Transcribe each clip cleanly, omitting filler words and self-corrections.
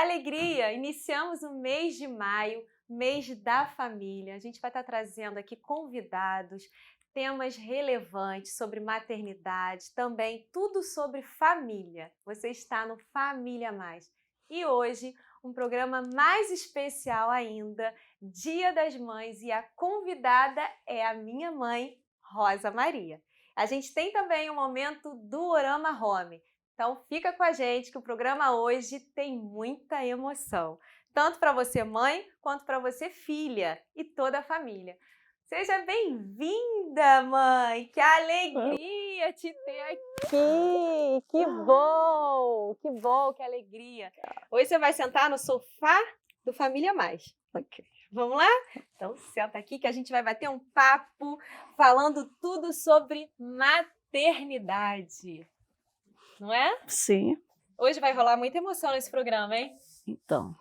alegria! Iniciamos o mês de maio, mês da família. A gente vai estar trazendo aqui convidados, temas relevantes sobre maternidade, também tudo sobre família. Você está no Família Mais. E hoje, um programa mais especial ainda, Dia das Mães, e a convidada é a minha mãe, Rosa Maria. A gente tem também o momento do Orama Home. Então fica com a gente que o programa hoje tem muita emoção. Tanto para você mãe, quanto para você filha e toda a família. Seja bem-vinda, mãe! Que alegria te ter aqui! Que bom, que alegria! Hoje você vai sentar no sofá do Família Mais. Ok. Vamos lá? Então senta aqui que a gente vai bater um papo falando tudo sobre maternidade. Não é? Sim, Hoje vai rolar muita emoção nesse programa, hein? então.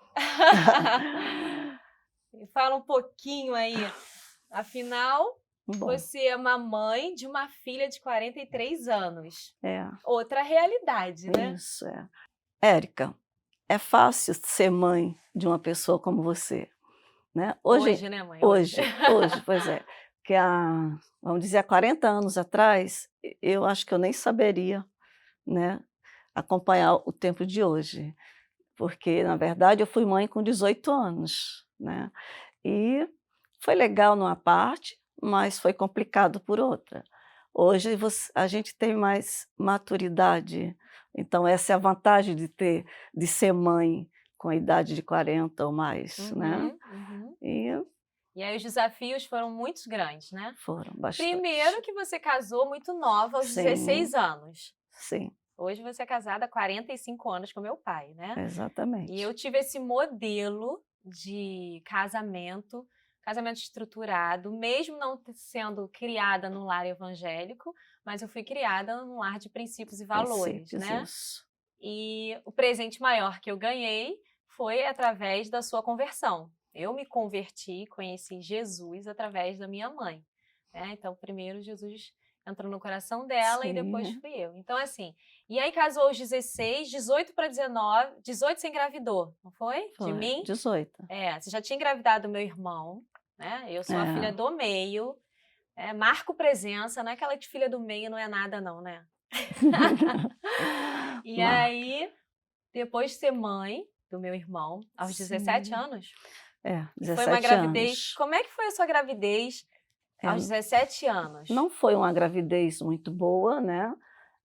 Fala um pouquinho aí. Afinal, Bom, você é uma mãe de uma filha de 43 anos. é, Outra realidade, né? isso é. Érica, é fácil ser mãe de uma pessoa como você, né? Hoje, né, mãe? Hoje, pois é. Que vamos dizer, há 40 anos atrás, eu acho que eu nem saberia, né, acompanhar o tempo de hoje. Porque, na verdade, eu fui mãe com 18 anos, né? E foi legal numa parte, mas foi complicado por outra. Hoje a gente tem mais maturidade, então essa é a vantagem de ser mãe com a idade de 40 ou mais, né? Uhum. E E aí os desafios foram muito grandes, né? foram bastante. Primeiro que você casou muito nova, aos Sim. 16 anos. Sim, Hoje você é casada há 45 anos com meu pai, né? exatamente. E eu tive esse modelo de casamento estruturado, mesmo não sendo criada no lar evangélico, mas eu fui criada num lar de princípios e valores, né? Isso. E o presente maior que eu ganhei foi através da sua conversão. Eu me converti, conheci Jesus através da minha mãe, né? Então, primeiro Jesus entrou no coração dela e depois Sim. fui eu. Então, assim, e aí casou aos 16, 18 para 19, 18 você engravidou, não foi? De Foi, mim? 18. Você já tinha engravidado meu irmão, né? Eu sou a filha É. do meio, marco presença, não é aquela de filha do meio, não é nada não, né? E aí, depois de ser mãe do meu irmão, aos 17 anos, 17 foi uma gravidez. anos. Como é que foi a sua gravidez aos 17 anos? Não foi uma gravidez muito boa, né?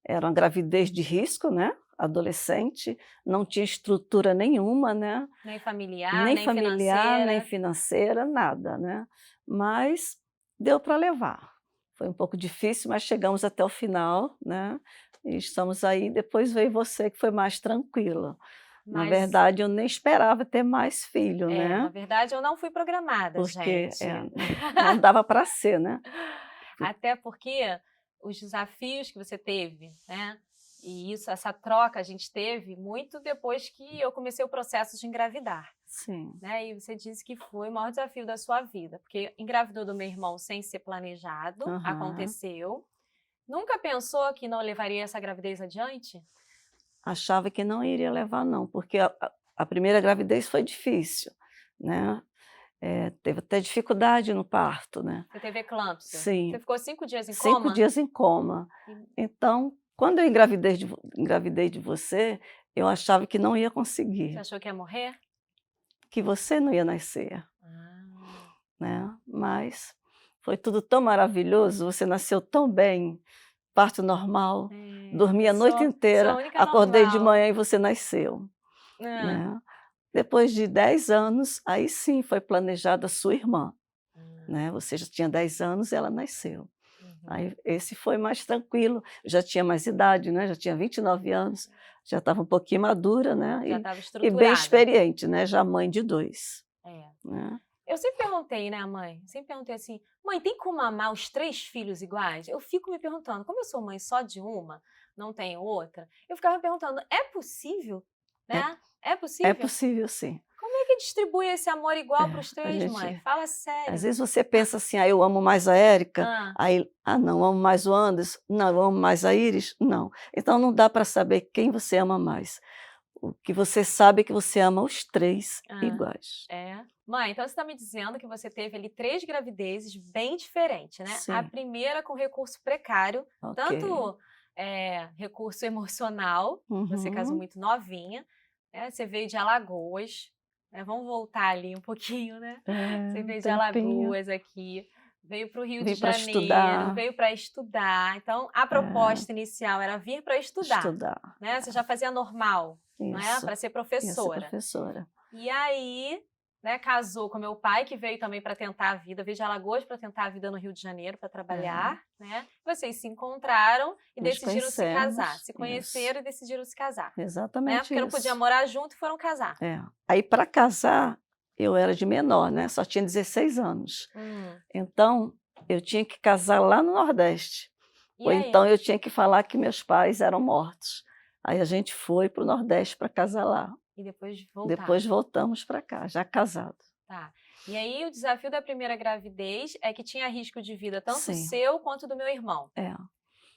Era uma gravidez de risco, né? Adolescente, não tinha estrutura nenhuma, né? Nem familiar, Nem nem familiar, financeira. nem financeira, nada, né? Mas deu para levar. Foi um pouco difícil, mas chegamos até o final, né? E estamos aí. Depois veio você, que foi mais tranquila. Na verdade, eu nem esperava ter mais filho, Na né? verdade, eu não fui programada, Porque gente. não dava para ser, né? Até porque os desafios que você teve, né? E isso, essa troca a gente teve muito depois que eu comecei o processo de engravidar. Sim. Né? E você disse que foi o maior desafio da sua vida, porque engravidou do meu irmão sem ser planejado, aconteceu. Nunca pensou que não levaria essa gravidez adiante? Achava que não iria levar não, porque a primeira gravidez foi difícil, né? Teve até dificuldade no parto, né? Você teve eclâmpsia? Sim. Você ficou 5 dias em 5 coma? dias em coma. Então, quando eu engravidei de você, eu achava que não ia Você conseguir, achou que ia morrer? que você não ia nascer, né? Mas foi tudo tão maravilhoso, você nasceu tão bem, parto normal, dormi a noite Sou a inteira, única acordei de normal. manhã e você nasceu, né? Depois de 10 anos, aí sim foi planejada a sua irmã, né? Você já tinha 10 anos e ela nasceu. Aí esse foi mais tranquilo, já tinha mais idade, né? Já tinha 29 anos, já estava um pouquinho madura, né? Já estava E estruturada. bem experiente, né? Já mãe de 2. Né? Eu sempre perguntei, né, mãe? Sempre perguntei assim, mãe, tem como amar os 3 filhos iguais? Eu fico me perguntando, como eu sou mãe só de uma, não tenho outra, eu ficava me perguntando, é possível? Né? É possível? É possível, sim. Como é que distribui esse amor igual para os 3, mãe? Fala sério. Às vezes você pensa assim, eu amo mais a Érica, aí, não, amo mais o Anderson, não, eu amo mais a Iris, não. Então não dá para saber quem você ama mais. o que você sabe é que você ama os 3 Ah, iguais. é. Mãe, então você está me dizendo que você teve ali 3 gravidezes bem diferentes, né? A Sim, primeira com recurso precário, ok. tanto recurso emocional, você casou Uhum. muito novinha, né? Você veio de Alagoas, né? Vamos voltar ali um pouquinho, né? É, Você um veio de tempinho. Alagoas aqui, veio para o Rio de Vim para Janeiro, estudar, veio para estudar. Então, a é, proposta inicial era vir para estudar, estudar. né? Você já fazia normal, não é? Isso, Para ser ia ser professora. professora. E aí, né, casou com meu pai, que veio também para tentar a vida, veio de Alagoas para tentar a vida no Rio de Janeiro para É, trabalhar, né? Vocês se encontraram e nos decidiram se casar, conhecemos, se isso, conheceram e decidiram se casar, né? exatamente Porque não podiam isso. morar junto e foram casar. É. Aí para casar, eu era de menor, né, só tinha 16 anos. Hum. Então, eu tinha que casar lá no Nordeste, E ou então aí? eu tinha que falar que meus pais eram mortos. Aí a gente foi para o Nordeste para casar lá. E depois Depois voltaram, voltamos para cá, já casado. tá? E aí o desafio da primeira gravidez é que tinha risco de vida tanto Sim, seu quanto do meu irmão. é.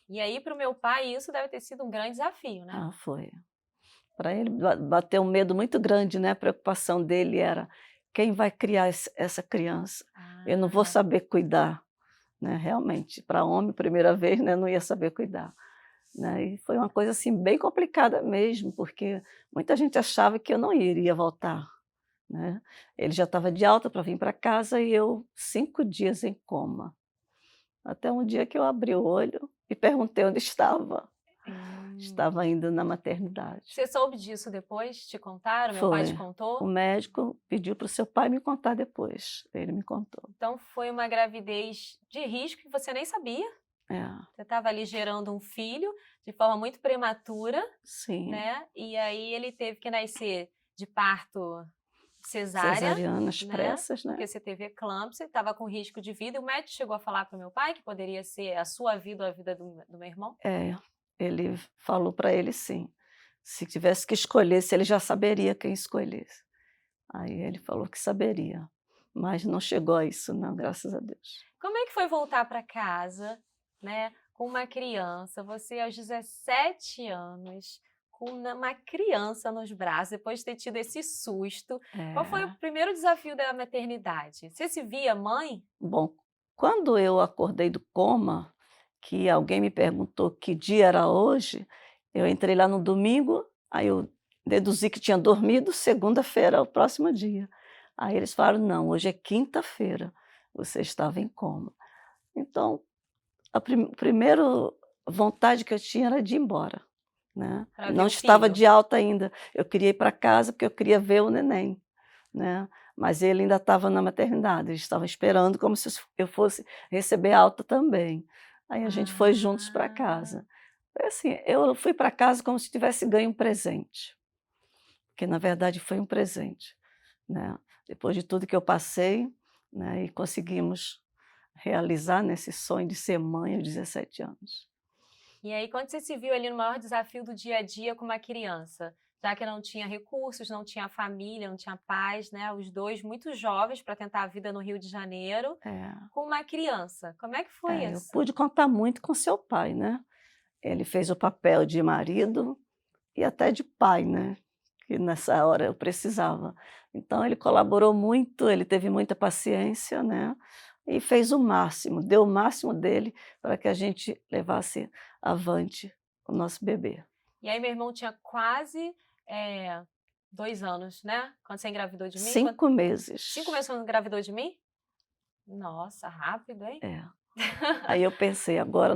E aí para o meu pai isso deve ter sido um grande desafio, né? Ah, foi. Para ele bateu um medo muito grande, né, a preocupação dele era: "Quem vai criar essa criança? Eu não vou Ah, saber cuidar", né, realmente, para homem, primeira vez, né, não ia saber cuidar, né, e foi uma coisa, assim, bem complicada mesmo, porque muita gente achava que eu não iria voltar, né. Ele já estava de alta para vir para casa e eu 5 dias em coma, até um dia que eu abri o olho e perguntei onde estava. hum. Estava ainda na maternidade. Você soube disso depois? Te contaram? Meu pai te Foi. O contou? médico pediu para o seu pai me contar depois, ele me contou. Então foi uma gravidez de risco que você nem sabia. É, Você estava ali gerando um filho de forma muito prematura, sim, né? E aí ele teve que nascer de parto cesárea, cesarianas né? pressas, né. Porque você teve eclâmpsia, estava com risco de vida. E o médico chegou a falar para o meu pai que poderia ser a sua vida ou a vida do meu irmão? É, ele falou para ele sim, se tivesse que escolher, se ele já saberia quem escolhesse. Aí ele falou que saberia, mas não chegou a isso não, graças a Deus. Como é que foi voltar para casa, né, com uma criança, você aos 17 anos, com uma criança nos braços, depois de ter tido esse susto? Qual foi o É. primeiro desafio da maternidade? Você se via mãe? Bom, quando eu acordei do coma, que alguém me perguntou que dia era hoje, eu entrei lá no domingo, aí eu deduzi que tinha dormido, segunda-feira é o próximo dia. Aí eles falaram: "Não, hoje é quinta-feira, você estava em coma". Então, a primeiro vontade que eu tinha era de ir embora, né. Para ver Não o estava filho? de alta ainda, eu queria ir para casa, porque eu queria ver o neném, né, mas ele ainda estava na maternidade, eles estavam esperando como se eu fosse receber alta também. Aí a gente foi juntos para Ah, casa. Foi assim, eu fui para casa como se tivesse ganho um presente, porque na verdade foi um presente, né. Depois de tudo que eu passei, né, e conseguimos realizar, né, esse sonho de ser mãe aos 17 anos. e aí quando você se viu ali no maior desafio do dia a dia com uma criança, já que não tinha recursos, não tinha família, não tinha pais, né, os dois muito jovens para tentar a vida no Rio de Janeiro, É. com uma criança, como é que foi Eu isso? pude contar muito com seu pai, né. Ele fez o papel de marido e até de pai, né, que nessa hora eu precisava. Então ele colaborou muito, ele teve muita paciência, né, e fez o máximo, deu o máximo dele para que a gente levasse avante o nosso bebê. E aí meu irmão tinha quase, 2 anos, né, quando você engravidou de mim? 5 5 meses. meses quando engravidou de mim? Nossa, rápido, hein? É. Aí eu pensei: agora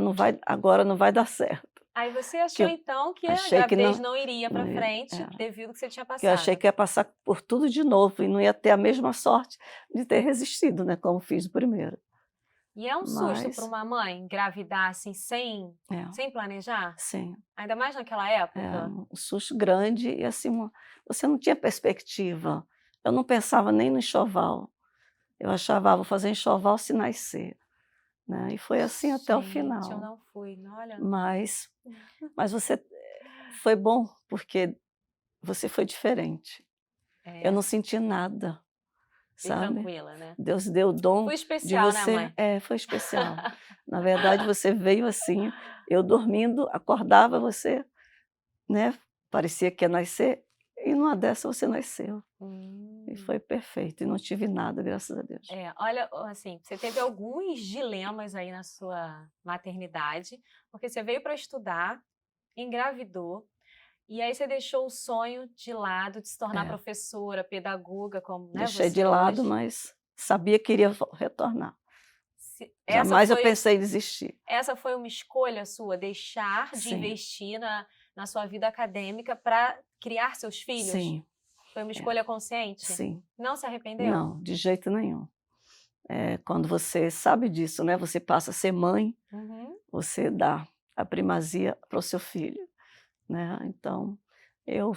não vai dar certo", Aí você que achou eu então que a achei que gravidez não iria não para ia frente devido ao que você tinha que eu achei passado. que ia passar por tudo de novo e não ia ter a mesma sorte de ter resistido, né, como fiz o primeiro. E é um susto para Mas uma mãe engravidar, assim, sem é, sem planejar? sim, Ainda mais naquela é época? um susto grande e, assim, você não tinha perspectiva. Eu não pensava nem no enxoval. Eu achava: "Ah, vou fazer enxoval se nascer", né, e foi assim até o Gente, eu final. não fui, olha. Mas você foi bom, porque você foi diferente. Eu É, não senti nada, bem sabe. tranquila, né. Deus deu o dom Fui de especial, né, você mãe? foi especial. Na verdade, você veio assim, eu dormindo, acordava você, né, parecia que ia nascer, numa dessa você nasceu. E Hum. foi perfeito, e não tive nada, graças a Deus. Olha, assim, você teve alguns dilemas aí na sua maternidade, porque você veio para estudar, engravidou, e aí você deixou o sonho de lado de se tornar É, professora, pedagoga, como, né, deixei de você lado, hoje. mas sabia que iria retornar. Essa Jamais eu foi, pensei em desistir. essa foi uma escolha sua, deixar de Sim, investir na sua vida acadêmica para criar seus filhos? sim, Foi uma é, escolha consciente? sim. Não se arrependeu? Não, de jeito nenhum. Quando você sabe disso, né, você passa a ser mãe, Uhum. você dá a primazia para o seu filho, né. Então, eu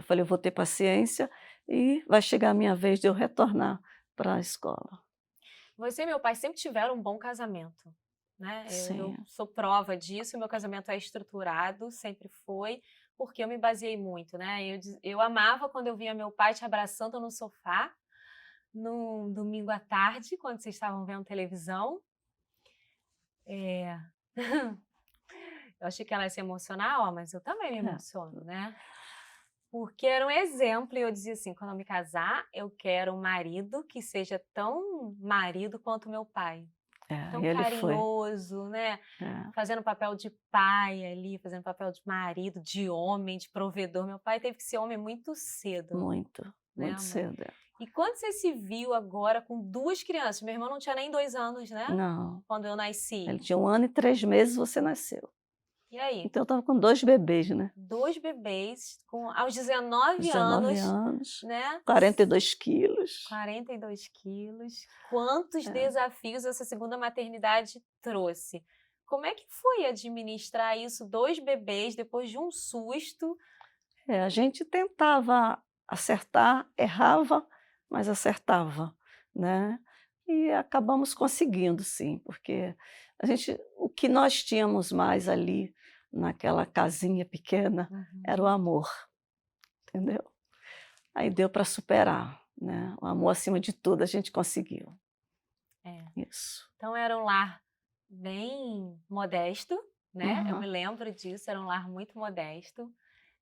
falei: "Eu vou ter paciência e vai chegar a minha vez de eu retornar para a escola". Você e meu pai sempre tiveram um bom casamento, né? Eu Sim, sou prova disso, meu casamento é estruturado, sempre foi, porque eu me baseei muito, né? Eu amava quando eu via meu pai te abraçando no sofá, num domingo à tarde, quando vocês estavam vendo televisão. É, eu achei que ela ia se emocionar, ó, mas eu também me é, emociono, né? Porque era um exemplo, e eu dizia assim: quando eu me casar, eu quero um marido que seja tão marido quanto meu pai. Tão ele foi. carinhoso, né, É, fazendo papel de pai ali, fazendo papel de marido, de homem, de provedor. Meu pai teve que ser homem muito cedo, muito, né, muito mãe? cedo. E quando você se viu agora com 2 crianças, meu irmão não tinha nem 2 anos, né, Não, quando eu ele nasci. tinha 1 ano e 3 meses, você nasceu. E aí? Então eu estava com 2 bebês, né, 2 bebês aos 19 19 anos, anos, né, 42 quilos. 42 quilos. Quantos É. desafios essa segunda maternidade trouxe? Como é que foi administrar isso, 2 bebês, depois de um susto? A gente tentava acertar, errava, mas acertava, né. E acabamos conseguindo sim, porque o que nós tínhamos mais ali, naquela casinha pequena, era o Uhum. amor, entendeu. Aí deu para superar, né, o amor acima de tudo, a gente conseguiu. É. Isso. Então era um lar bem modesto, né, eu me Aham. lembro disso, era um lar muito modesto,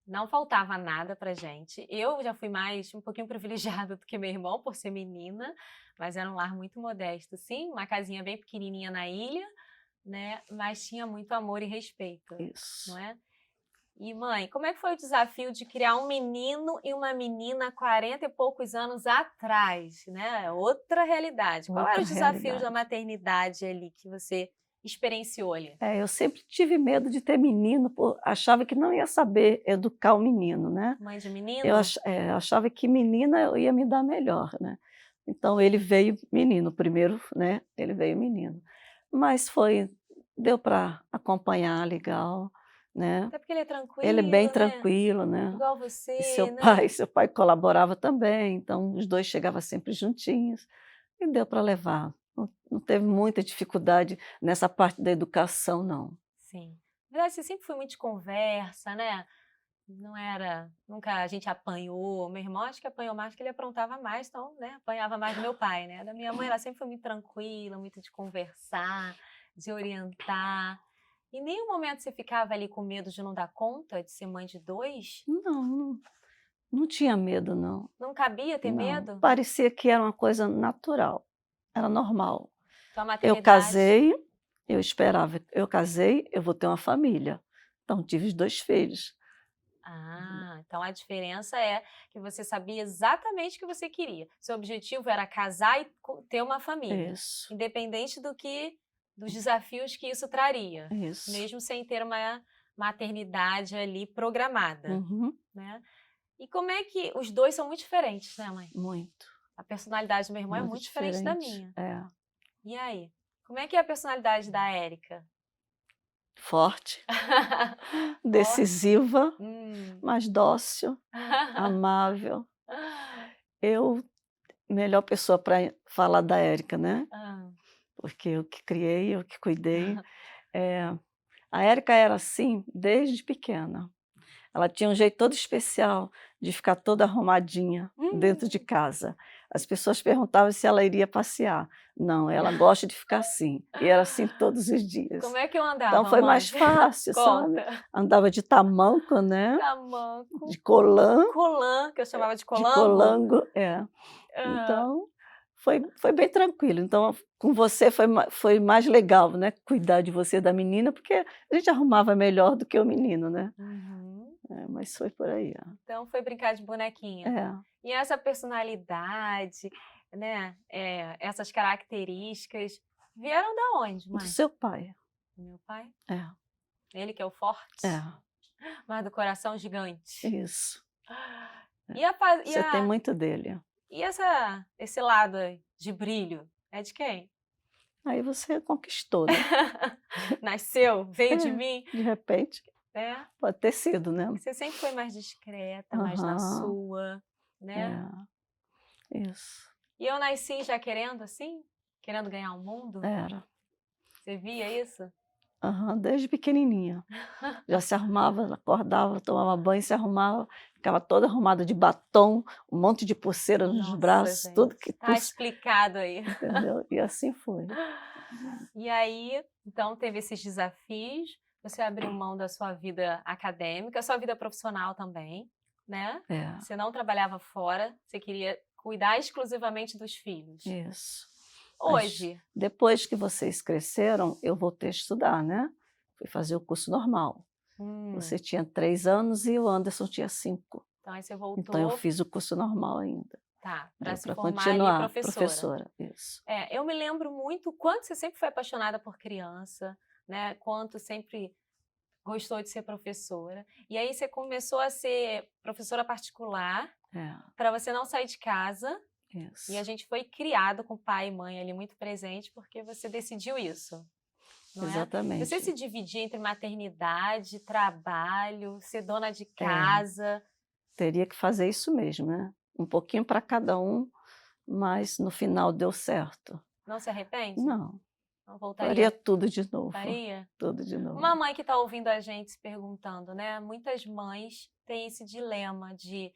não faltava nada pra gente. Eu já fui mais um pouquinho privilegiada do que meu irmão, por ser menina, mas era um lar muito modesto, sim, uma casinha bem pequenininha na ilha, né, mas tinha muito amor e respeito, não Isso. é? E mãe, como é que foi o desafio de criar um menino e uma menina há 40 e poucos anos atrás, né? Outra realidade. Qual eram Outra os desafios da realidade. maternidade ali que você experienciou ali? Eu sempre tive medo de ter menino, achava que não ia saber educar o menino, né. Mãe de Eu menino? achava que menina eu ia me dar melhor, né. Então ele veio menino primeiro, né, ele veio menino. Mas deu para acompanhar legal, né. Até porque ele é Ele é bem tranquilo, né? tranquilo, né. Igual E você, né? seu pai colaborava também, então os 2 chegavam sempre juntinhos, e deu para levar. Não teve muita dificuldade nessa parte da educação não. Sim. Na verdade, você sempre foi muito de conversa, né? Não era, nunca a gente apanhou. Meu irmão acho que apanhou mais, porque ele aprontava mais, então, né, apanhava mais do meu pai, né? Da minha mãe, ela sempre foi muito tranquila, muito de conversar, de orientar. Em nenhum momento você ficava ali com medo de não dar conta de ser mãe de 2? Não, não tinha medo não, Não cabia ter não. medo? Parecia que era uma coisa natural, era normal. Tua Eu maternidade. casei, eu casei, eu vou ter uma família. Então tive os 2 filhos. Ah, então a diferença é que você sabia exatamente o que você queria. Seu objetivo era casar e ter uma família, Isso, independente dos desafios que isso traria, isso. mesmo sem ter uma maternidade ali programada, Uhum. né? E como é que os 2 são muito diferentes, né, mãe? Muito, A personalidade do meu irmão é muito muito diferente da diferente. minha. É, E aí? Como é que é a personalidade da Érica? forte, Forte? decisiva, Hum. mas dócil, amável. Eu melhor pessoa para falar da Érica, né, Ah. porque eu que criei, eu que cuidei. Eh, a Érica era assim desde pequena. Ela tinha um jeito todo especial de ficar toda arrumadinha dentro de Hum. casa. As pessoas perguntavam se ela iria passear. Não, ela gosta de ficar assim. E era assim todos os dias. Como é que eu andava, Então foi mãe? mais fácil, sabe? Conta. Andava de tamanco, né? Tamanco. De colã, Colã, que eu chamava de de colango. colango, é. Aham. Então foi bem tranquilo. Então com você foi mais legal, né? Cuidar de você, da menina, porque a gente arrumava melhor do que o menino, né? Uhum. É, mas foi por aí, ó. Então foi brincar de bonequinha. É, E essa personalidade, né, essas características, vieram da onde, do mãe? seu pai. Do meu pai? É, Ele que é o forte, é, mas do coração gigante. isso. E, a, fa- e, Você tem a, muito dele. e esse lado aí de brilho é de quem? Aí você conquistou, né? Nasceu? Veio de É, mim? de repente, Né? pode ter sido, né? Você sempre foi mais discreta, mais na Aham, sua, né? é, isso. E eu nasci já querendo assim? Querendo ganhar o mundo? Era. Você via isso? Aham, desde pequenininha. Já se arrumava, acordava, tomava banho, se arrumava, ficava toda arrumada de batom, um monte de pulseira nos Nossa, braços, tudo gente, que tá tu, explicado aí. entendeu? E assim foi. E aí, então, teve esses desafios, você abriu mão da sua vida acadêmica, sua vida profissional também, né? É, Você não trabalhava fora, você queria cuidar exclusivamente dos filhos. isso. Mas Hoje, depois que vocês cresceram, eu voltei a estudar, né? Fui fazer o curso normal. Você tinha 3 anos e o Anderson tinha 5. então aí você Então eu voltou, fiz o curso normal ainda. tá, para se Para formar ali continuar professora. professora, isso. Eu me lembro muito quanto você sempre foi apaixonada por criança, né? Quanto sempre gostou de ser professora. E aí você começou a ser professora particular É, para você não sair de casa. isso. E a gente foi criado com pai e mãe ali muito presente porque você decidiu isso, não é? Exatamente. Você se dividia entre maternidade, trabalho, ser dona de casa. Teria que fazer isso mesmo, né? Um pouquinho para cada um, mas no final deu certo. Não se arrepende? Não, Não faria voltaria? tudo de novo. Faria? Tudo de novo. Uma mãe que está ouvindo a gente se perguntando, né? Muitas mães têm esse dilema de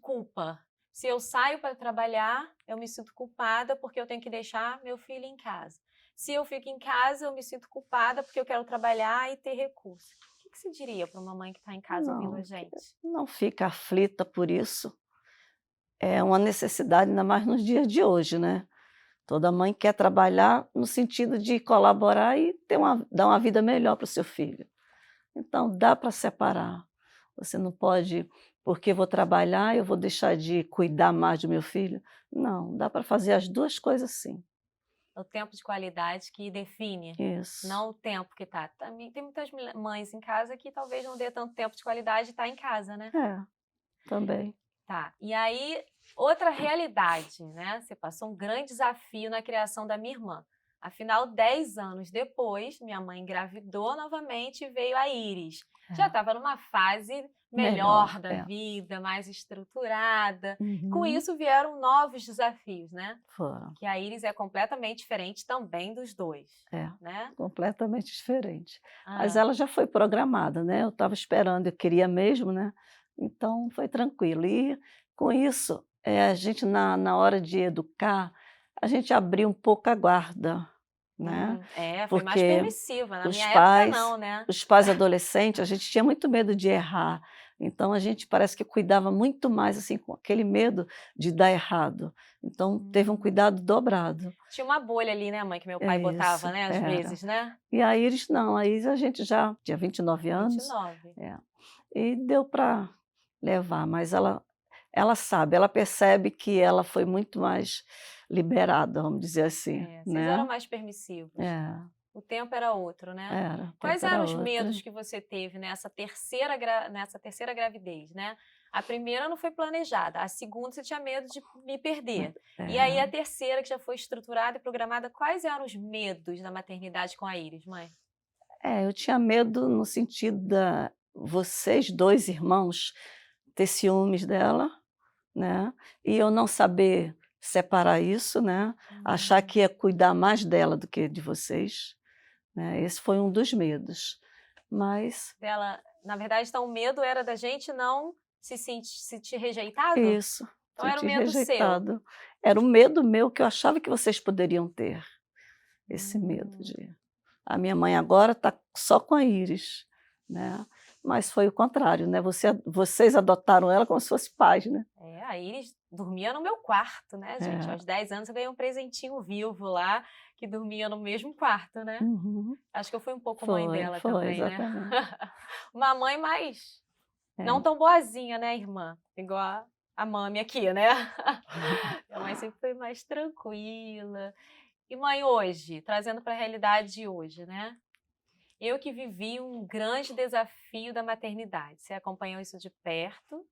culpa. Se eu saio para trabalhar, eu me sinto culpada porque eu tenho que deixar meu filho em casa. Se eu fico em casa, eu me sinto culpada porque eu quero trabalhar e ter recurso. O que você diria para uma mãe que está em casa ouvindo a gente? Não fica aflita por isso. É uma necessidade, ainda mais nos dias de hoje, né? Toda mãe quer trabalhar no sentido de colaborar e dar uma vida melhor para o seu filho. Então, dá para separar. Você não pode, porque vou trabalhar, eu vou deixar de cuidar mais do meu filho. Não, dá para fazer as duas coisas sim. O tempo de qualidade que define, Isso. não o tempo que tá. Também tem muitas mães em casa que talvez não dê tanto tempo de qualidade e estar em casa, né? Também. Tá. E aí, outra realidade, né? Você passou um grande desafio na criação da minha irmã. Afinal, 10 anos depois, minha mãe engravidou novamente e veio a Iris. Já estava numa fase melhor da vida, mais estruturada. Com isso vieram novos desafios, né? Foram. Que a Iris é completamente diferente também dos dois. Né? Completamente diferente. Mas ela já foi programada, né? Eu estava esperando, eu queria mesmo, né? Então foi tranquilo. E com isso, a gente na hora de educar, a gente abriu um pouco a guarda, né? Foi mais Porque permissiva. Na os minha pais, época não, né? os pais adolescentes, a gente tinha muito medo de errar. Então a gente parece que cuidava muito mais assim com aquele medo de dar errado. Então teve um cuidado dobrado. Tinha uma bolha ali, né, mãe, que meu pai botava, né, às vezes, né? E a Iris não, a Iris a gente já tinha 29 anos. 29. E deu para levar, mas ela sabe, ela percebe que ela foi muito mais liberada, vamos dizer assim, Vocês eram mais permissivos. O tempo era outro, né? Quais eram os medos que você teve nessa terceira gravidez, né? A primeira não foi planejada, a segunda você tinha medo de me perder. E aí a terceira, que já foi estruturada e programada, quais eram os medos da maternidade com a Iris, mãe? Eu tinha medo no sentido da vocês dois irmãos ter ciúmes dela, né? E eu não saber separar isso, né? Achar que ia cuidar mais dela do que de vocês. Esse foi um dos medos, mas... Na verdade, então, o medo era da gente não se sentir rejeitado? Isso, Então era o senti medo seu. rejeitado. Era o medo meu que eu achava que vocês poderiam ter, esse medo Hum. de a minha mãe agora está só com a Iris, né, mas foi o contrário, né, vocês adotaram ela como se fosse pais, né. A Iris dormia no meu quarto, né, gente? É. Aos 10 anos eu ganhei um presentinho vivo lá, que dormia no mesmo quarto, né? Uhum. Acho que eu fui um pouco mãe Foi, dela foi, também, né? exatamente. Uma mãe mais não É. tão boazinha, né, irmã? Igual a mami aqui, né? Minha mãe sempre foi mais tranquila. E mãe, hoje, trazendo para a realidade de hoje, né? Eu que vivi um grande desafio da maternidade. Você acompanhou isso de perto.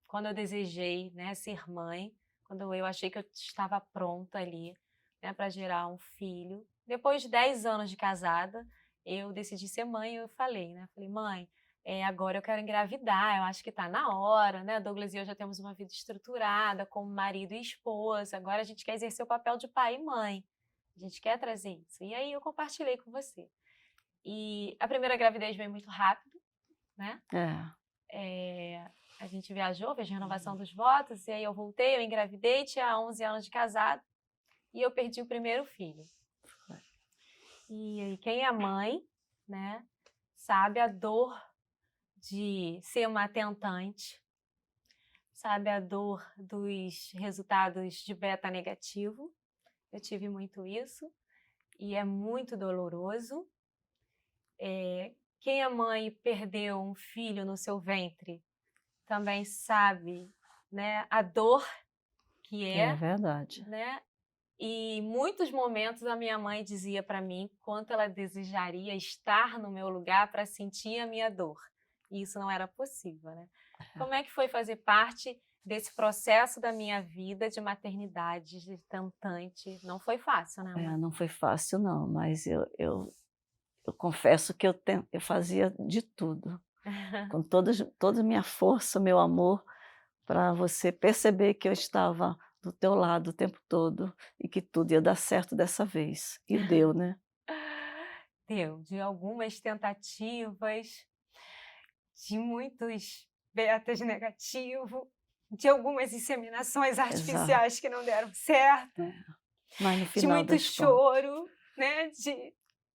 Quando eu desejei, né, ser mãe, quando eu achei que eu estava pronta ali, né, para gerar um filho. Depois de 10 anos de casada, eu decidi ser mãe e eu falei, né? Falei, mãe, agora eu quero engravidar, eu acho que está na hora, né? Douglas e eu já temos uma vida estruturada como marido e esposa, agora a gente quer exercer o papel de pai e mãe. A gente quer trazer isso. E aí eu compartilhei com você. E a primeira gravidez veio muito rápido, né? A gente viajou, fez renovação dos votos, e aí eu voltei, eu engravidei, tinha 11 anos de casado, e eu perdi o primeiro filho. E quem é mãe, né, sabe a dor de ser uma tentante, sabe a dor dos resultados de beta negativo. Eu tive muito isso, e é muito doloroso. Quem é mãe e perdeu um filho no seu ventre também sabe, né, a dor que É verdade. né? E em muitos momentos a minha mãe dizia para mim quanto ela desejaria estar no meu lugar para sentir a minha dor. E isso não era possível, né? Como é que foi fazer parte desse processo da minha vida de maternidade, de tentante? Não foi fácil, né, mãe? Não foi fácil não, mas eu confesso que eu fazia de tudo, com toda a minha força, meu amor, para você perceber que eu estava do teu lado o tempo todo e que tudo ia dar certo dessa vez. E deu, né? Deu, de algumas tentativas, de muitos betas negativos, de algumas inseminações Exato. artificiais que não deram certo, Mas no de final muito das contas. choro, né?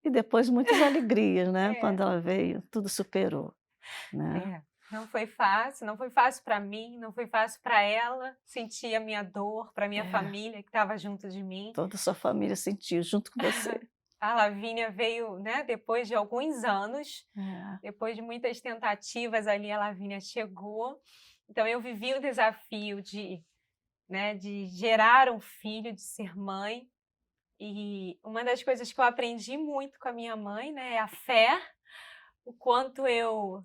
E depois muitas alegrias, né? Quando ela veio, tudo superou, né? Não foi fácil, não foi fácil para mim, não foi fácil para ela sentir a minha dor, para minha família que estava junto de mim. Toda a sua família sentiu junto com você. A Lavínia veio, né, depois de alguns anos, depois de muitas tentativas ali, a Lavínia chegou. Então eu vivi o desafio né, de gerar um filho, de ser mãe. E uma das coisas que eu aprendi muito com a minha mãe, né, é a fé, o quanto eu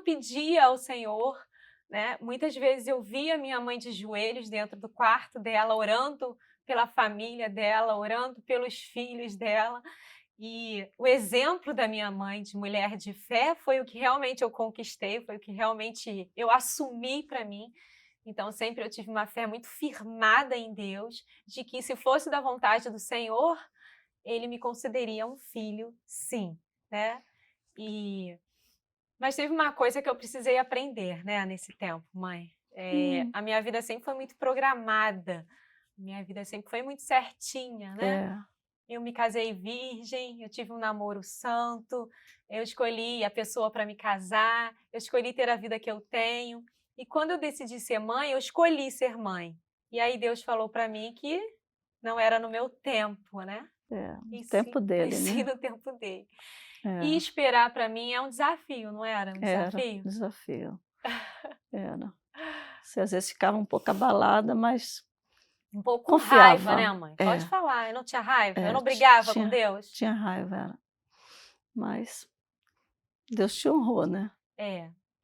pedia ao Senhor, né? Muitas vezes eu via minha mãe de joelhos dentro do quarto dela, orando pela família dela, orando pelos filhos dela. E o exemplo da minha mãe de mulher de fé foi o que realmente eu conquistei, foi o que realmente eu assumi para mim. Então, sempre eu tive uma fé muito firmada em Deus, de que se fosse da vontade do Senhor, Ele me concederia um filho, sim, né? Mas teve uma coisa que eu precisei aprender, né, nesse tempo, mãe. A minha vida sempre foi muito programada, minha vida sempre foi muito certinha, né? Eu me casei virgem, eu tive um namoro santo, eu escolhi a pessoa para me casar, eu escolhi ter a vida que eu tenho. E quando eu decidi ser mãe, eu escolhi ser mãe. E aí Deus falou para mim que não era no meu tempo, né? O tempo dele, sim, né? no tempo dele. E esperar para mim é um desafio, não era um Era desafio? desafio. Era. Você às vezes ficava um pouco abalada, mas Um pouco com raiva, né, confiava. mãe? Pode falar, eu não tinha raiva, eu não Ti brigava com tinha Deus. tinha raiva, era. Mas Deus te honrou, né?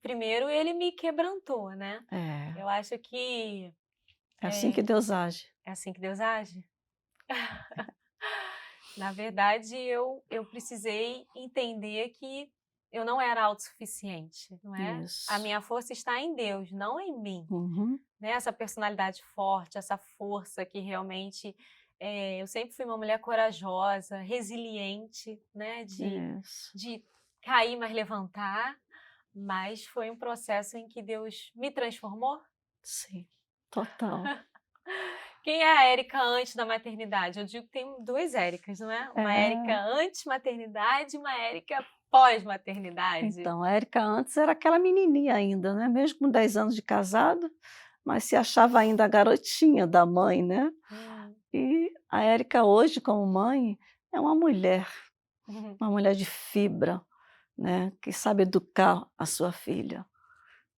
Primeiro ele me quebrantou, né? É Eu acho que assim que Deus age. é assim que Deus age. Na verdade, eu precisei entender que eu não era autossuficiente, não é? Isso. A minha força está em Deus, não em mim. Uhum. Né? Essa personalidade forte, essa força que realmente... eu sempre fui uma mulher corajosa, resiliente, né? Isso. De cair, mas levantar. Mas foi um processo em que Deus me transformou? Sim, total. Quem é a Érica antes da maternidade? Eu digo que tem duas Éricas, não é? Uma Érica É, antes maternidade e uma Érica pós-maternidade. então, a Érica antes era aquela menininha ainda, né? Mesmo com 10 anos de casado, mas se achava ainda a garotinha da mãe, né? Hum. E a Érica hoje, como mãe, é uma mulher de fibra, né? Que sabe educar a sua filha,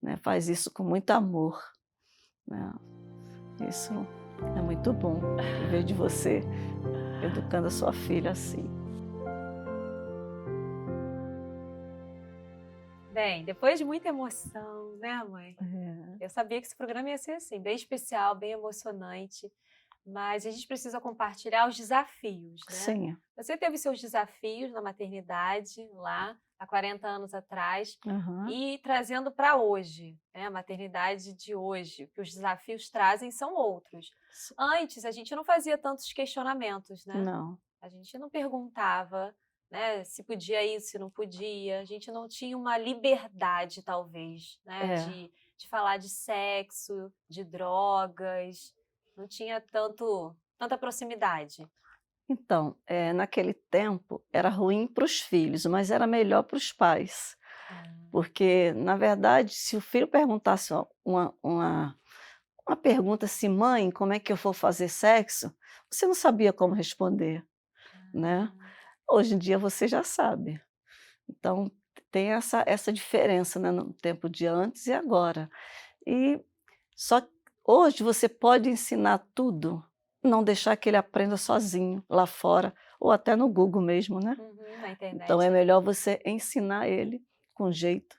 né? Faz isso com muito amor, né? Isso é muito bom, ver de você educando a sua filha assim. Bem, depois de muita emoção, né, mãe? É, Eu sabia que esse programa ia ser assim, bem especial, bem emocionante, mas a gente precisa compartilhar os desafios, né? sim, Você teve seus desafios na maternidade lá há 40 anos atrás aham, e trazendo para hoje, né? A maternidade de hoje, o que os desafios trazem são outros. s- Antes a gente não fazia tantos questionamentos, né? não, A gente não perguntava, né, se podia isso, se não podia. A gente não tinha uma liberdade, talvez, né, é. de falar de sexo, de drogas. Não tinha tanta proximidade. Então, naquele tempo era ruim para os filhos, mas era melhor para os pais, Ah, porque, na verdade, se o filho perguntasse ó, uma pergunta assim: "Mãe, como é que eu vou fazer sexo?", você não sabia como responder, né. ah, Hoje em dia você já sabe. Então, tem essa diferença, né, no tempo de antes e agora. E só que hoje você pode ensinar tudo, não deixar que ele aprenda sozinho lá fora, ou até no Google mesmo, né. uhum, na Então é internet, né? melhor você ensinar ele com jeito,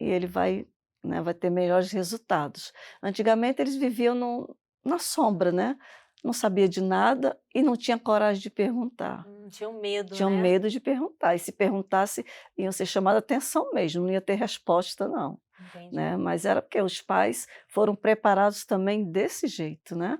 e ele vai, né, vai ter melhores resultados. Antigamente eles viviam na sombra, né, não sabia de nada e não tinha coragem de perguntar. Tinha um medo, Tinham né? medo de perguntar, e se perguntasse, iam ser chamada atenção mesmo, não ia ter resposta não, Entendi. né. Mas era porque os pais foram preparados também desse jeito, né.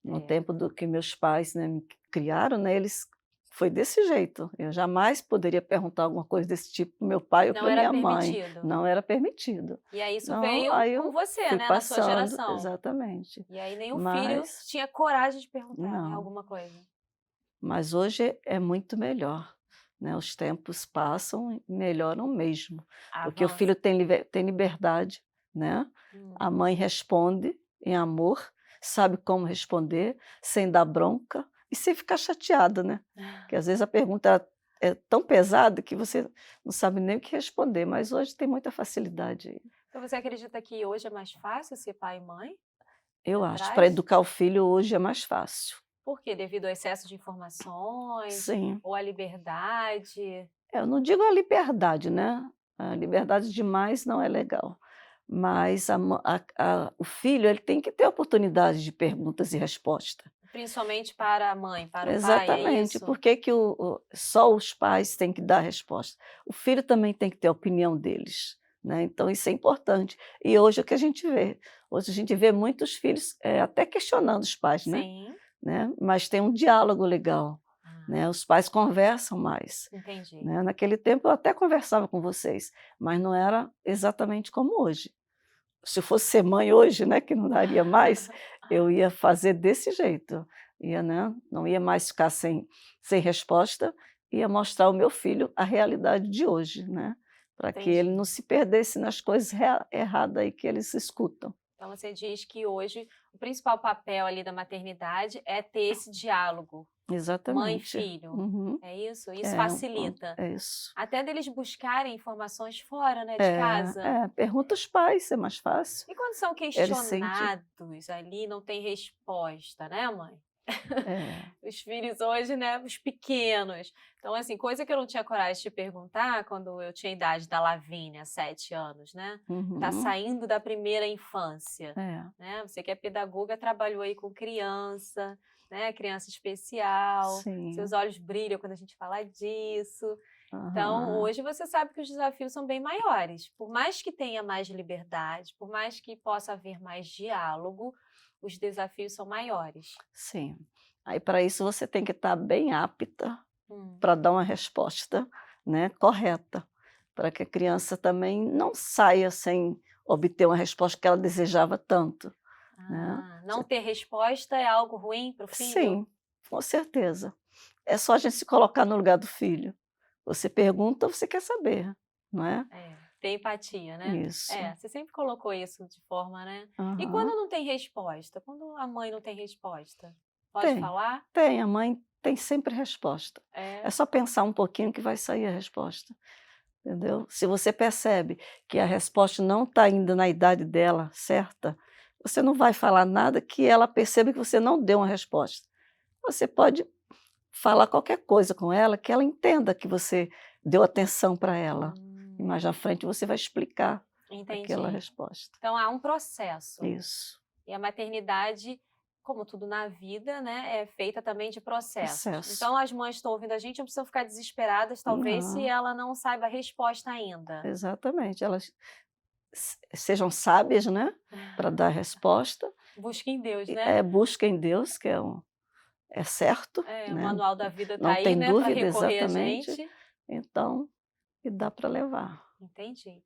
No É. tempo do que meus pais, né, me criaram, né, eles foi desse jeito. Eu jamais poderia perguntar alguma coisa desse tipo para o meu pai ou Não para era minha mãe, permitido. não era permitido. E aí isso Não, veio aí com eu você, fui né, na sua passando geração. exatamente. E aí nenhum filho Mas tinha coragem de perguntar, né, não. alguma coisa. Mas hoje é muito melhor, né, os tempos passam e melhoram mesmo, porque o Avança. filho tem liberdade, né, Hum. a mãe responde em amor, sabe como responder, sem dar bronca e sem ficar chateada, né, porque às vezes a pergunta é tão pesada que você não sabe nem o que responder, mas hoje tem muita facilidade aí. Então você acredita que hoje é mais fácil ser pai e mãe que Eu acho, para atrás? educar o filho hoje é mais fácil. Por quê? Devido ao excesso de informações Sim. ou à liberdade? Eu não digo a liberdade, né, a liberdade demais não é legal, mas o filho ele tem que ter oportunidade de perguntas e resposta. Principalmente para a mãe, para o pai, é Exatamente, isso? por que que só os pais têm que dar a resposta? O filho também tem que ter a opinião deles, né, então isso é importante. E hoje é o que a gente vê, hoje a gente vê muitos filhos, até questionando os pais, Sim. né, mas tem um diálogo legal, Ah, né, os pais conversam mais. entendi. Né, naquele tempo eu até conversava com vocês, mas não era exatamente como hoje. Se eu fosse ser mãe hoje, né, que não daria mais, eu ia fazer desse jeito, ia, né, não ia mais ficar sem resposta, ia mostrar ao meu filho a realidade de hoje, né, para que ele não Entendi. se perdesse nas coisas erradas aí que eles escutam. Então você diz que hoje o principal papel ali da maternidade é ter esse diálogo, mãe e Exatamente. filho. Uhum. É isso? Isso É, facilita. é isso. Até deles buscarem informações fora, né, de É, casa. pergunta aos pais, é mais fácil. E quando são Eles sentem questionados ali, não tem resposta, né, mãe? é. Os filhos hoje, né, os pequenos. Então, assim, coisa que eu não tinha coragem de perguntar quando eu tinha a idade da Lavínia, 7 anos, né? Tá Uhum. saindo da primeira infância, É, né? Você que é pedagoga, trabalhou aí com criança, né? Criança especial, seus sim. olhos brilham quando a gente fala disso. Então, Aham. hoje você sabe que os desafios são bem maiores. Por mais que tenha mais liberdade, por mais que possa haver mais diálogo, os desafios são maiores. Sim. Aí para isso você tem que estar bem apta Hum, para dar uma resposta, né, correta, para que a criança também não saia sem obter uma resposta que ela desejava tanto, né. Não ter resposta é algo ruim para o filho? Sim, com certeza. É só a gente se colocar no lugar do filho. Você pergunta, você quer saber, não é? Ter empatia, né? Isso. Você sempre colocou isso de forma, né? E quando Aham. não tem resposta? Quando a mãe não tem resposta? Pode Tem, falar? tem, a mãe tem sempre resposta. É É. só pensar um pouquinho que vai sair a resposta, entendeu? Se você percebe que a resposta não está ainda na idade dela certa, você não vai falar nada que ela perceba que você não deu uma resposta. Você pode falar qualquer coisa com ela que ela entenda que você deu atenção para ela. E mais à frente você vai explicar aquela Entendi. resposta. Então há um processo. Isso. E a maternidade, como tudo na vida, né, é feita também de processos. Processo. Então as mães estão ouvindo a gente, não precisam ficar desesperadas, talvez, se Não. ela não saiba a resposta ainda. Exatamente. Elas sejam sábias, né, para dar a resposta. Busque em Deus, né? Busca em Deus, que é certo, O né, manual da vida está não aí, tem né, para dúvida, recorrer a exatamente. gente. Então, e dá para levar. Entendi.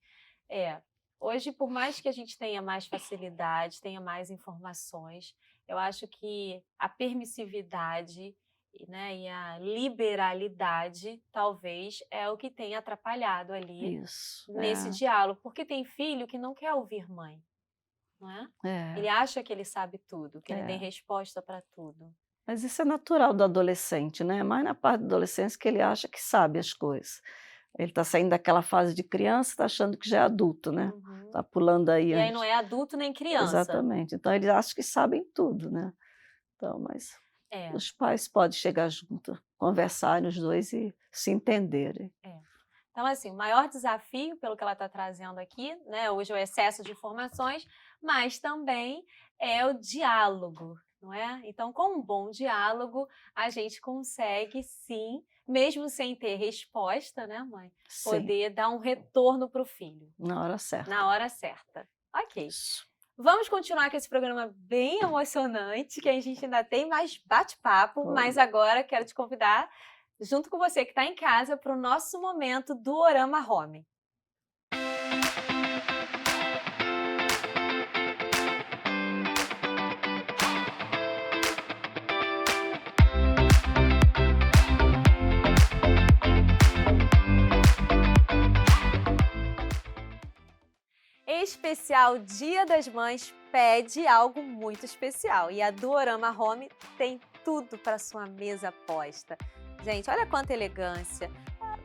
Hoje, por mais que a gente tenha mais facilidade, tenha mais informações, eu acho que a permissividade, né, e a liberalidade, talvez, é o que tem atrapalhado ali Isso. nesse diálogo. Porque tem filho que não quer ouvir mãe, não é? Ele acha que ele sabe tudo, que ele tem resposta para tudo. Mas isso é natural do adolescente, né? Mais na parte da adolescência que ele acha que sabe as coisas. Ele está saindo daquela fase de criança, está achando que já é adulto, né? Está pulando aí E aí não antes. é adulto nem criança. Exatamente. Então eles acham que sabem tudo, né? Então, mas os pais podem chegar junto, conversarem os dois e se entenderem. Então, assim, o maior desafio, pelo que ela está trazendo aqui, né, hoje é o excesso de informações, mas também é o diálogo, não é? Então, com um bom diálogo, a gente consegue, sim, mesmo sem ter resposta, né, mãe? Sim. Poder dar um retorno para o filho. Na hora certa. Na hora certa. Ok. Isso. Vamos continuar com esse programa bem emocionante, que a gente ainda tem mais bate-papo, mas agora quero te convidar, junto com você que está em casa, para o nosso momento do Orama Home. Especial Dia das Mães pede algo muito especial e a do Orama Home tem tudo para sua mesa posta. Gente, olha quanta elegância!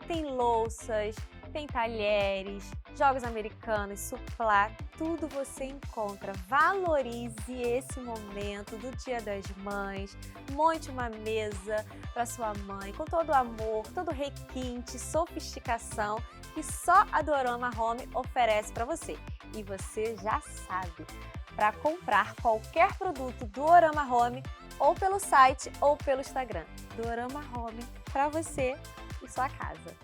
Tem louças, tem talheres, jogos americanos, suplá, tudo você encontra. Valorize esse momento do Dia das Mães, monte uma mesa para sua mãe com todo amor, todo requinte, sofisticação que só a Dorama Home oferece para você. E você já sabe, para comprar qualquer produto do Orama Home, ou pelo site ou pelo Instagram. Dorama Home, para você e sua casa.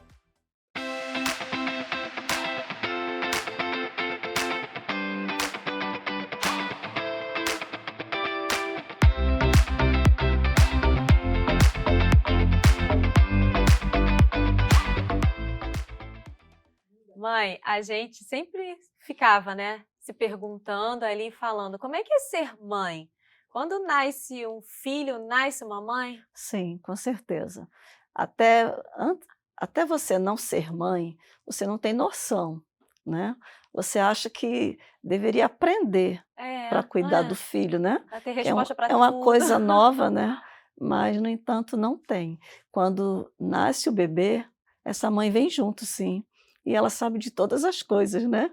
Mãe, a gente sempre ficava, né, se perguntando ali, falando, como é que é ser mãe? Quando nasce um filho, nasce uma mãe? Sim, com certeza. Até você não ser mãe, você não tem noção, né? Você acha que deveria aprender para cuidar do filho, né? Para ter resposta para É uma tudo. coisa nova, né? Mas, no entanto, não tem. Quando nasce o bebê, essa mãe vem junto, sim. E ela sabe de todas as coisas, né?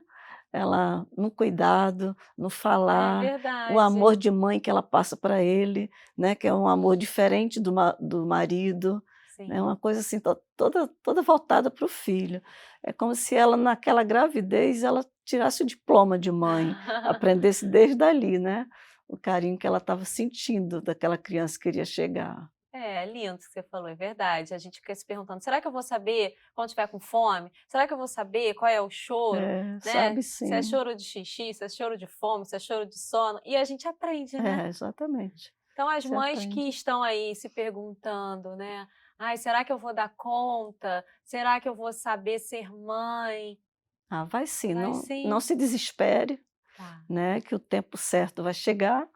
Ela, no cuidado, no falar, verdade. o amor de mãe que ela passa para ele, né? Que é um amor diferente do marido. Sim. É uma coisa assim, toda voltada para o filho. É como se ela, naquela gravidez, ela tirasse o diploma de mãe, aprendesse desde ali, né? O carinho que ela estava sentindo daquela criança que queria chegar. É lindo o que você falou, é verdade. A gente fica se perguntando, será que eu vou saber quando estiver com fome? Será que eu vou saber qual é o choro? Né? Sabe sim. Se é choro de xixi, se é choro de fome, se é choro de sono. E a gente aprende, né? Exatamente. Então, as mães que estão aí se perguntando, né? Ai, será que eu vou dar conta? Será que eu vou saber ser mãe? Ah, vai sim, Vai não sim. se desespere, Tá, né, que o tempo certo vai chegar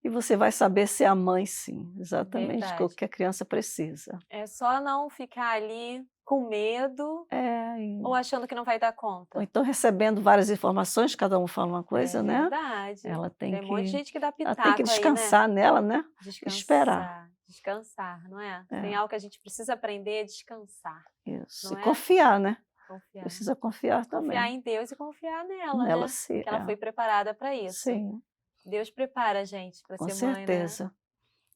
e você vai saber ser a mãe sim, exatamente o verdade. que a criança precisa. É só não ficar ali com medo É, ou achando que não vai dar ou conta. então recebendo várias informações, cada um fala uma É coisa, né, verdade. ela tem Tem um monte de que gente que dá ela tem que pitaco aí, né? descansar nela, né, esperar. Descansar, descansar, não é? Tem É, algo que a gente precisa aprender a descansar, isso. E não é? confiar, né, Confiar. precisa confiar Confiar também. em Deus e confiar nela, Nela né? sim, Que ela foi preparada para isso. sim, Deus prepara a gente para com ser mãe, né? certeza.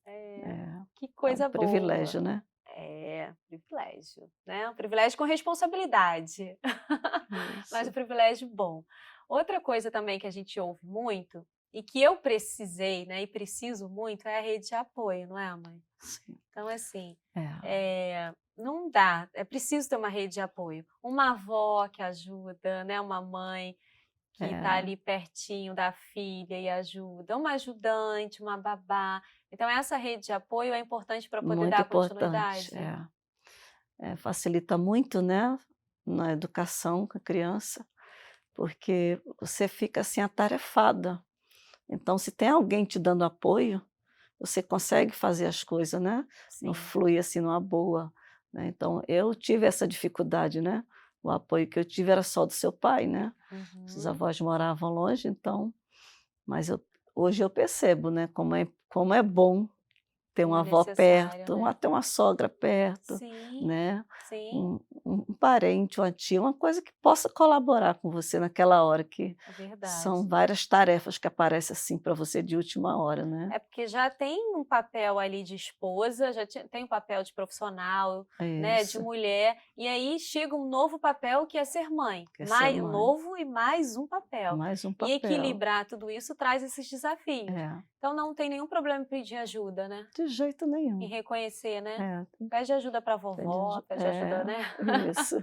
É, É, que é um coisa boa. privilégio, né. É, privilégio, né? Um privilégio com responsabilidade, mas um Isso, privilégio bom. Outra coisa também que a gente ouve muito e que eu precisei, né, e preciso muito é a rede de apoio, não é, mãe? sim. Então, assim, É, não dá, é preciso ter uma rede de apoio. Uma avó que ajuda, né? Uma mãe que está é, ali pertinho da filha e ajuda, uma ajudante, uma babá. Então, essa rede de apoio é importante para poder muito dar importante, continuidade? facilita muito, né, na educação com a criança, porque você fica, assim, atarefada. Então se tem alguém te dando apoio, você consegue fazer as coisas, né, não Sim. flui, assim, numa boa, né. Então eu tive essa dificuldade, né, o apoio que eu tive era só do seu pai, né, os Uhum. avós moravam longe, então mas hoje eu percebo, né, como é bom ter Como uma é avó necessário, perto, né? até uma sogra perto, Sim, né, sim, um parente, uma tia, uma coisa que possa colaborar com você naquela hora, que é são verdade. várias tarefas que aparecem, assim, para você de última hora, né. É porque já tem um papel ali de esposa, já tem um papel de profissional, É né, de isso, mulher, e aí chega um novo papel que é ser mãe, quer ser mais mãe. novo e mais um papel. Mais um E papel. equilibrar tudo isso traz esses desafios. É, Então não tem nenhum problema em pedir ajuda, né? de jeito Em nenhum. reconhecer, né? É, Pede ajuda para a tem de vovó, pede ajuda, né? isso.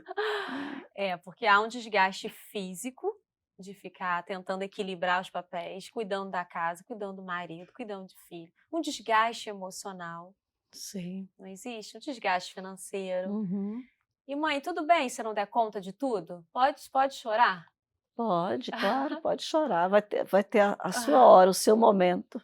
É, porque há um desgaste físico de ficar tentando equilibrar os papéis, cuidando da casa, cuidando do marido, cuidando de filho. Um desgaste emocional, Sim. não existe? Um desgaste financeiro. Uhum. E mãe, tudo bem se não der conta de tudo? Pode chorar? Pode, claro, pode chorar, vai ter a sua hora, o seu momento,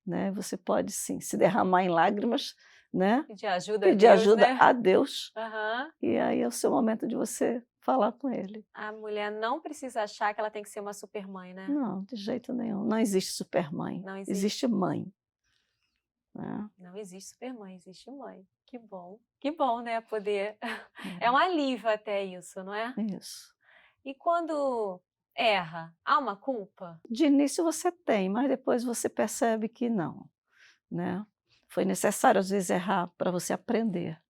né, você pode sim se derramar em lágrimas, né, Pedir ajuda a pedir Deus, ajuda né? a Deus, Aham. e aí é o seu momento de você falar com ele. A mulher não precisa achar que ela tem que ser uma supermãe, né? Não, de jeito nenhum, não existe supermãe, Não existe. existe mãe, né. Não existe supermãe, existe mãe. que bom, né? Poder. É um alívio até isso, não é? É, isso. E quando erra, há uma culpa? De início você tem, mas depois você percebe que não, né. Foi necessário às vezes errar para você aprender,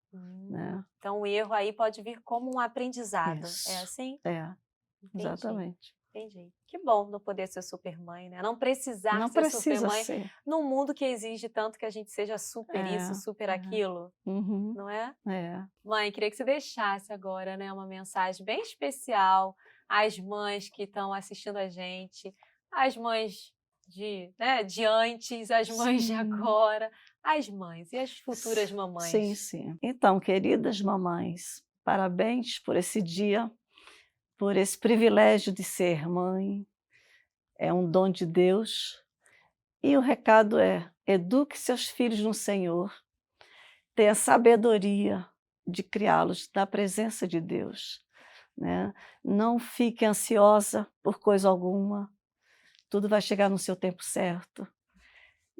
né. Então o erro aí pode vir como um aprendizado. É Isso, assim? é, Entendi, exatamente. entendi. Que bom não poder ser supermãe, né? Não precisar Não ser precisa supermãe ser. num mundo que exige tanto que a gente seja super isso, É, super é. aquilo, Uhum. não é? É. Mãe, queria que você deixasse agora, né, uma mensagem bem especial às mães que estão assistindo a gente, às mães né, de antes, às mães de Sim. agora, as mães e as futuras Sim, mamães. sim. Então, queridas mamães, parabéns por esse dia, por esse privilégio de ser mãe. É um dom de Deus. E o recado é: eduque seus filhos no Senhor, tenha sabedoria de criá-los na presença de Deus, né. Não fique ansiosa por coisa alguma, tudo vai chegar no seu tempo certo.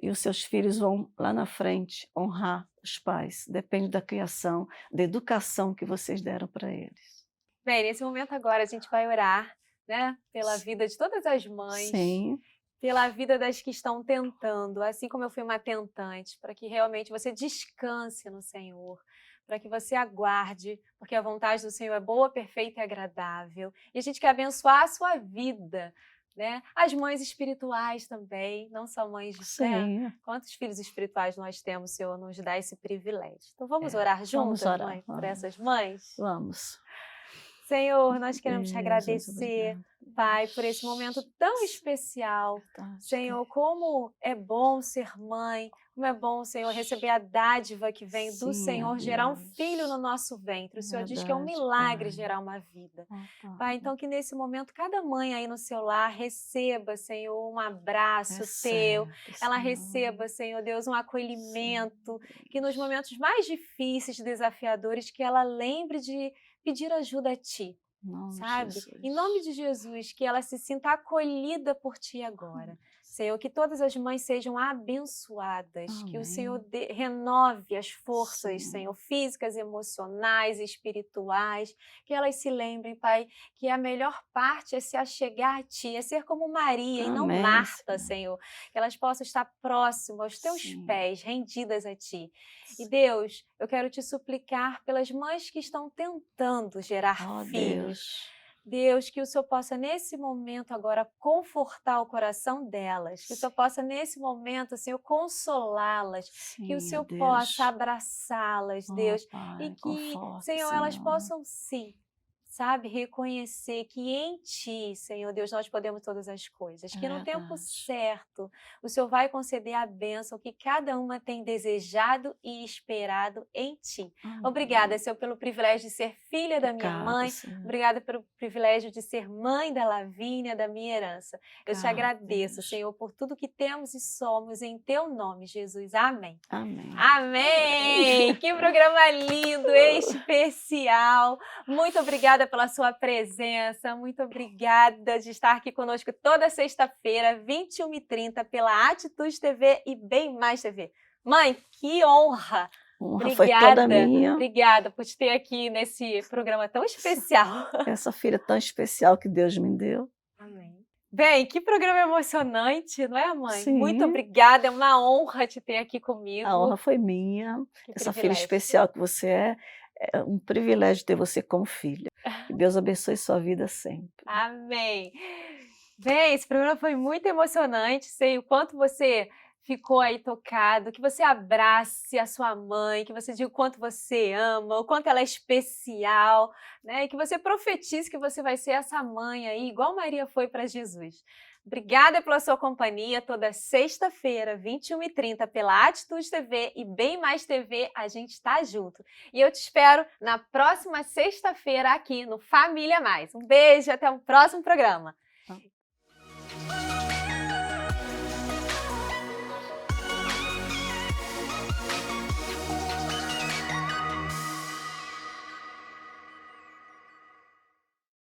E os seus filhos vão, lá na frente, honrar os pais. Depende da criação, da educação que vocês deram para eles. Bem, nesse momento agora a gente vai orar, né, pela vida de todas as mães, Sim, pela vida das que estão tentando, assim como eu fui uma tentante, para que realmente você descanse no Senhor, para que você aguarde, porque a vontade do Senhor é boa, perfeita e agradável. E a gente quer abençoar a sua vida, né? As mães espirituais também, não só mães de, né? sim, Quantos filhos espirituais nós temos, o Senhor nos dá esse privilégio. Então vamos é. orar Vamos juntas, orar, mãe, por vamos. essas mães? Vamos. Senhor, nós queremos te Jesus, agradecer, obrigada. Pai, por esse momento tão especial. Verdade, Senhor, como é bom ser mãe, como é bom, Senhor, receber a dádiva que vem do sim, ó Senhor, gerar um Deus. filho no nosso ventre. O Senhor diz que é um Verdade, milagre Pai. gerar uma vida. Ó, Pai, Pai, então que nesse momento cada mãe aí no seu lar receba, Senhor, um abraço teu. Ela Senhor. receba, Senhor Deus, um Sim, acolhimento. Que nos Deus. momentos mais difíceis, desafiadores, que ela lembre de pedir ajuda a Ti. Em nome de Sabe? Em nome Jesus. de Jesus, que ela se sinta acolhida por Ti agora. Senhor, que todas as mães sejam abençoadas, que o Senhor Amém. renove as forças, Sim. Senhor, físicas, emocionais, espirituais, que elas se lembrem, Pai, que a melhor parte é se achegar a Ti, é ser como Maria e não Amém, Marta, Senhor. Senhor, que elas possam estar próximas aos Teus Sim. pés, rendidas a Ti. E Deus, eu quero Te suplicar pelas mães que estão tentando gerar Ó filhos. Deus. Deus, que o Senhor possa nesse momento agora confortar o coração delas, que o Senhor possa nesse momento, Senhor, consolá-las, que o Sim, ó Senhor Deus. possa abraçá-las, Ó Deus, e Pai, que, conforta, Senhor, elas Senhor. possam sim, sabe, reconhecer que em Ti, Senhor Deus, nós podemos todas as coisas, É que no tempo verdade. certo o Senhor vai conceder a bênção que cada uma tem desejado e esperado em Ti. Amém. Obrigada, Senhor, pelo privilégio de ser filha da minha Obrigada, mãe, Senhor. obrigada pelo privilégio de ser mãe da Lavínia, da minha herança. Eu te Obrigada, agradeço, Deus. Senhor, por tudo que temos e somos em Teu nome, Jesus. Amém. Amém. Amém! Que programa lindo, especial. Muito obrigada pela sua presença, muito obrigada de estar aqui conosco toda sexta-feira, 21h30, pela Atitude TV e Bem Mais TV. Mãe, que honra! Honra foi toda minha. Obrigada por te ter aqui nesse programa tão especial. Essa filha tão especial que Deus me deu. Amém. Bem, que programa emocionante, não é, mãe? Sim. Muito obrigada, é uma honra te ter aqui comigo. A honra foi minha. Que Essa filha privilégio. especial que você é um privilégio ter você como filha. Que Deus abençoe sua vida sempre. Amém. Bem, esse programa foi muito emocionante, sei o quanto você ficou aí tocado, que você abrace a sua mãe, que você diga o quanto você ama, o quanto ela é especial, né? E que você profetize que você vai ser essa mãe aí, igual Maria foi para Jesus. Obrigada pela sua companhia, toda sexta-feira, 21h30, pela Atitude TV e Bem Mais TV, a gente está junto. E eu te espero na próxima sexta-feira aqui no Família Mais. Um beijo, até o próximo programa.